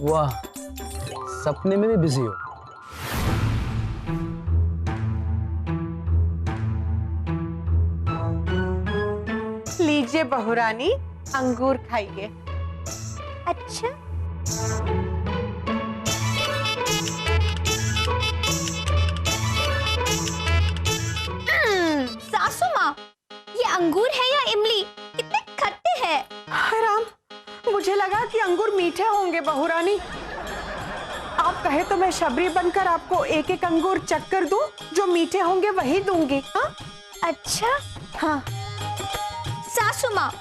वाह, सपने में भी बिजी हो। लीजिए बहुरानी, अंगूर खाइए। अच्छा, सासू माँ, ये अंगूर है या इमली? कितने खट्टे हैं। हाय राम, मुझे लगा कि अंगूर मीठे होंगे बहुरानी। आप कहे तो मैं शबरी बनकर आपको एक एक अंगूर चक्कर दूं, जो मीठे होंगे वही दूंगी। हाँ अच्छा, हाँ। सासू माँ,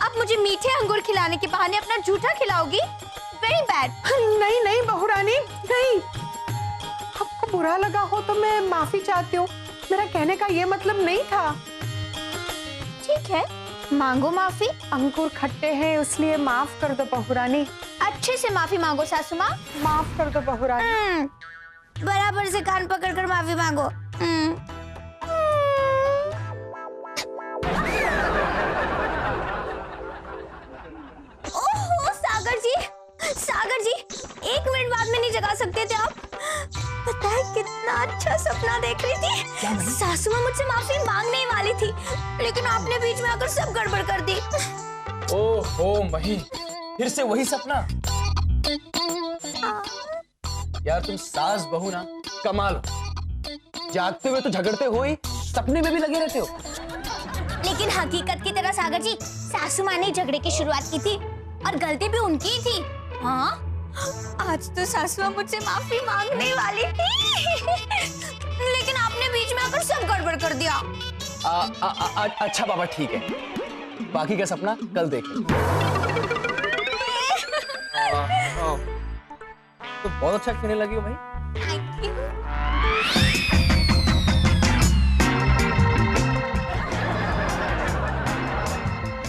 आप मुझे मीठे अंगूर खिलाने के बहाने अपना झूठा खिलाओगी? Very bad. नहीं नहीं बहुरानी, नहीं। आपको बुरा लगा हो तो मैं माफी चाहती हूँ। मेरा कहने का ये मतलब नहीं था। ठीक है, मांगो माफी। अंगूर खट्टे हैं इसलिए माफ कर दो बहुरानी। अच्छे से माफी मांगो सासू माँ। माफ कर दो बहुरानी। बराबर से कान पकड़कर माफी मांगो। ओहो सागर जी, 1 मिनट बाद में नहीं जगा सकते थे आप? पता है कितना अच्छा सपना देख रही थी। सासू माँ मुझसे माफी मांगने ही वाली थी, लेकिन आपने बीच में आकर सब गड़बड़ कर दी। ओहो मही, फिर से वही सपना? यार तुम सास बहू ना कमाल हो। जागते हुए तो झगड़ते हो ही, सपने में भी लगे रहते हो। लेकिन हकीकत की तरह सागर जी, सासू माँ ने झगड़े की शुरुआत की थी और गलती भी उनकी ही थी। हाँ, आज तो सासू माँ मुझसे माफी मांगने वाली थी, लेकिन आपने बीच में आकर सब गड़बड़ कर दिया। अच्छा बाबा ठीक है, बाकी का सपना कल देखेंगे। तो बहुत अच्छा खेलने लगी हो भाई। Thank you.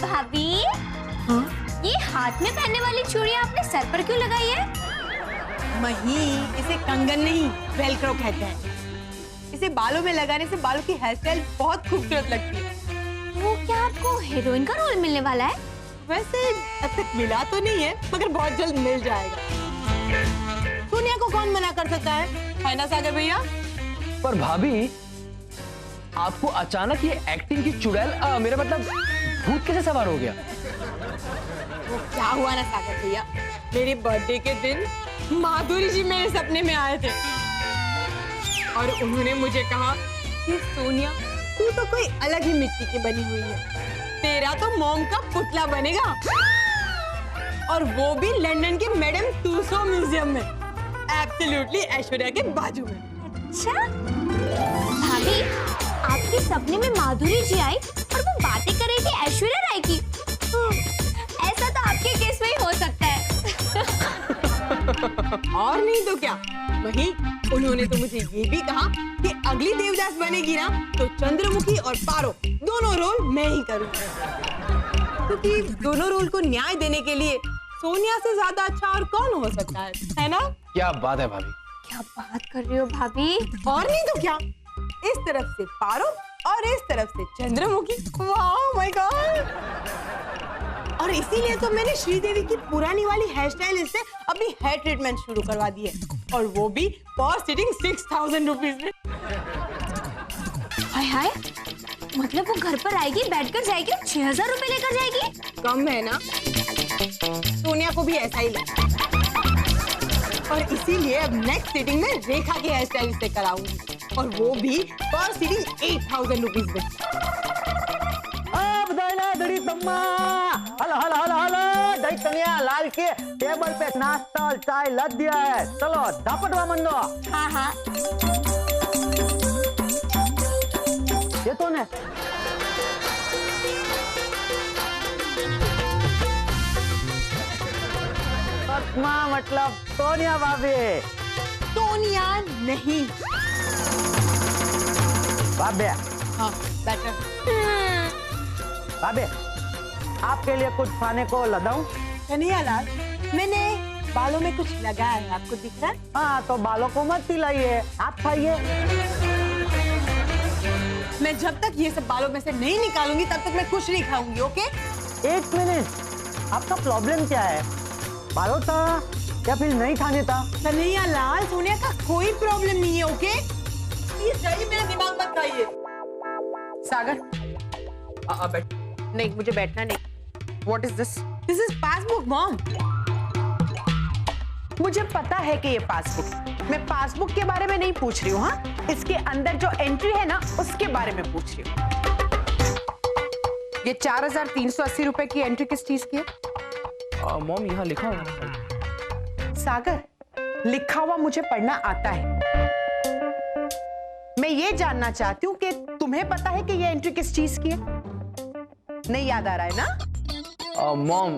भाभी, ये हाथ में पहनने वाली चूड़ियां आपने सर पर क्यों लगाई है? मही, इसे कंगन नहीं वेलक्रो कहते हैं। इसे बालों में लगाने से बालों की हेयर स्टाइल बहुत खूबसूरत लगती है। वो क्या आपको हीरोइन का रोल मिलने वाला है? वैसे अब तक मिला तो नहीं है, मगर बहुत जल्द मिल जाएगा। सोनिया को कौन मना कर सकता है ना सागर भैया? पर भाभी, आपको अचानक ये एक्टिंग की चुड़ैल, मेरा मतलब भूत कैसे सवार हो गया? वो क्या हुआ ना सागर भैया, मेरे बर्थडे के दिन माधुरी जी मेरे सपने में आए थे और उन्होंने मुझे कहा कि सोनिया, तू तो कोई अलग ही मिट्टी की बनी हुई है, तेरा तो मोम का पुतला बनेगा, और वो भी लंदन के मैडम टूसो म्यूजियम में, एब्सोल्युटली ऐश्वर्या के बाजू में। अच्छा भाभी, आपके सपने में माधुरी जी आई और वो बातें कर रही थी ऐश्वर्या राय की। ऐसा तो आपके केस में ही हो सकता है। और नहीं तो क्या वही, उन्होंने तो मुझे ये भी कहा कि अगली देवदास बनेगी ना तो चंद्रमुखी और पारो दोनों रोल मैं ही करूंगी, क्योंकि दोनों रोल को न्याय देने के लिए सोनिया से ज्यादा अच्छा और कौन हो सकता है ना? क्या बात है भाभी। क्या बात कर रही हो भाभी? और नहीं तो क्या, इस तरफ से पारो और इस तरफ से चंद्रमुखी। वाह माय गॉड। और इसीलिए तो मैंने श्रीदेवी की पुरानी वाली हेयर स्टाइल से अपनी हेयर ट्रीटमेंट शुरू करवा दी है, और वो भी पर सिटिंग 6000 रुपीज में। हाय हाय, मतलब वो घर पर आएगी, बैठकर जाएगी और 6000 रुपए लेकर जाएगी? कम है ना? सोनिया को भी ऐसा ही लगा, और इसीलिए अब नेक्स्ट सिटिंग में रेखा की हेयर स्टाइल से कराऊंगी, और वो भी पर सिटिंग 8000 रुपीज में। हलो हलो हलो हलो, दही कन्या लाल के टेबल पे नाश्ता और चाय लग दिया है, चलो दापटवा मंडो। हाँ हाँ। ये तो ने मतलब सोनिया भाभी। सोनिया नहीं भाभी। हाँ बेटर। भाभी, आपके लिए कुछ खाने को लगाऊं? कन्हैयालाल, मैंने बालों में कुछ लगाया है, आपको दिख रहा है? हाँ, तो बालों को मत पिलाइए, आप खाइए। मैं जब तक ये सब बालों में से नहीं निकालूंगी तब तक मैं कुछ नहीं खाऊंगी, ओके? एक मिनट, आपका प्रॉब्लम क्या है? बालों का या फिर नहीं खाने था? कन्हैया लाल, सोनिया का कोई प्रॉब्लम नहीं है, ओके? प्लीज जाइए, मेरा दिमाग मत खाइए। सागर, बैठ। नहीं, मुझे बैठना नहीं। What is this? This is passbook, mom. मुझे पता है कि ये पासबुक, मैं पासबुक के बारे में नहीं पूछ रही हूँ, हाँ? इसके अंदर जो एंट्री है ना, उसके बारे में पूछ रही हूँ। ये 4,380 रुपए की एंट्री किस चीज की है? मॉम यहाँ लिखा हुआ। सागर, लिखा हुआ मुझे पढ़ना आता है। मैं ये जानना चाहती हूँ कि तुम्हें पता है कि ये एंट्री किस चीज की है? नहीं याद आ रहा है ना? मॉम,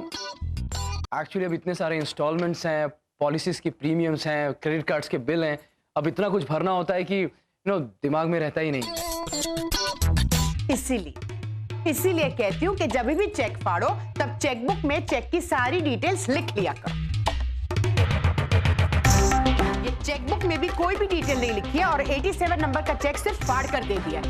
एक्चुअली अब इतने सारे इंस्टॉलमेंट्स हैं, पॉलिसीज की प्रीमियम्स हैं, क्रेडिट कार्ड्स के बिल हैं, अब इतना कुछ भरना होता है कि दिमाग में रहता ही नहीं। इसीलिए कहती हूँ कि जब भी चेक फाड़ो तब चेकबुक में चेक की सारी डिटेल्स लिख लिया करो। ये चेकबुक में भी कोई भी डिटेल नहीं लिखी है और 87 नंबर का चेक सिर्फ फाड़ कर दे दिया है।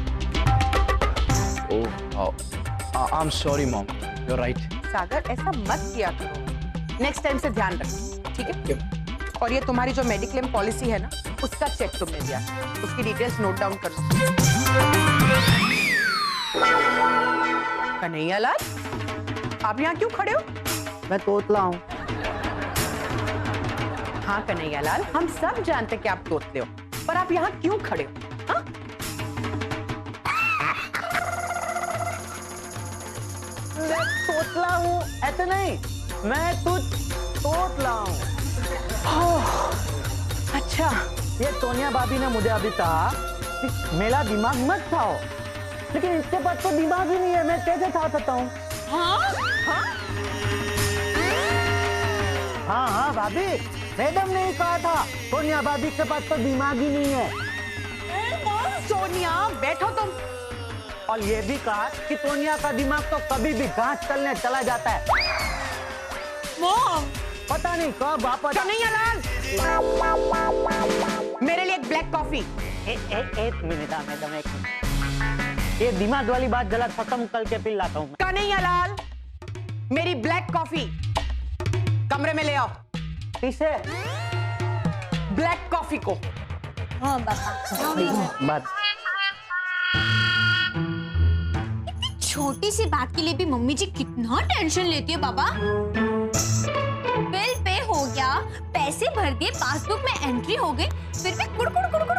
I am sorry mom, you are right. Sagar, ऐसा मत किया करो, नेक्स्ट टाइम से ध्यान रखो, ठीक है? और ये तुम्हारी जो मेडिक्लेम पॉलिसी है ना, उसका चेक तुमने दिया, उसकी डिटेल्स नोट डाउन कर लो। कन्हैया लाल, आप यहाँ क्यों खड़े हो? मैं तोतला हूँ। हाँ कन्हैया लाल, हम सब जानते कि आप तोतले हो, पर आप यहाँ क्यों खड़े हो? हाँ? मैं तोतला हूँ, ऐसे नहीं, मैं तोतला हूँ। अच्छा, ये सोनिया भाभी ने मुझे अभी कहा कि मेरा दिमाग मत खाओ, लेकिन इसके पास तो दिमाग ही नहीं है, मैं कैसे खा सकता हूँ? हाँ? हाँ भाभी, मैडम ने ही कहा था सोनिया भाभी के पास तो दिमाग ही नहीं है। सोनिया, बैठो तुम। और ये भी कहा कि सोनिया का दिमाग तो कभी भी घास चलने चला जाता है। मॉम, पता नहीं कब वापस। कन्हैया लाल, मेरे लिए एक ब्लैक कॉफी। एक मिनट मैडम, एक मिनट। ये दिमाग वाली बात जरा खत्म करके फिर लाता हूँ। कन्हैया लाल, मेरी ब्लैक कॉफी कमरे में ले आओ। किसे? ब्लैक कॉफी को। हाँ बाबा। बात छोटी सी बात के लिए भी मम्मी जी कितना टेंशन लेती है बाबा। बिल पे हो गया, पैसे भर दिए, पासबुक में एंट्री हो गई, फिर भी कुड़ कुड़ कुड़ कुड़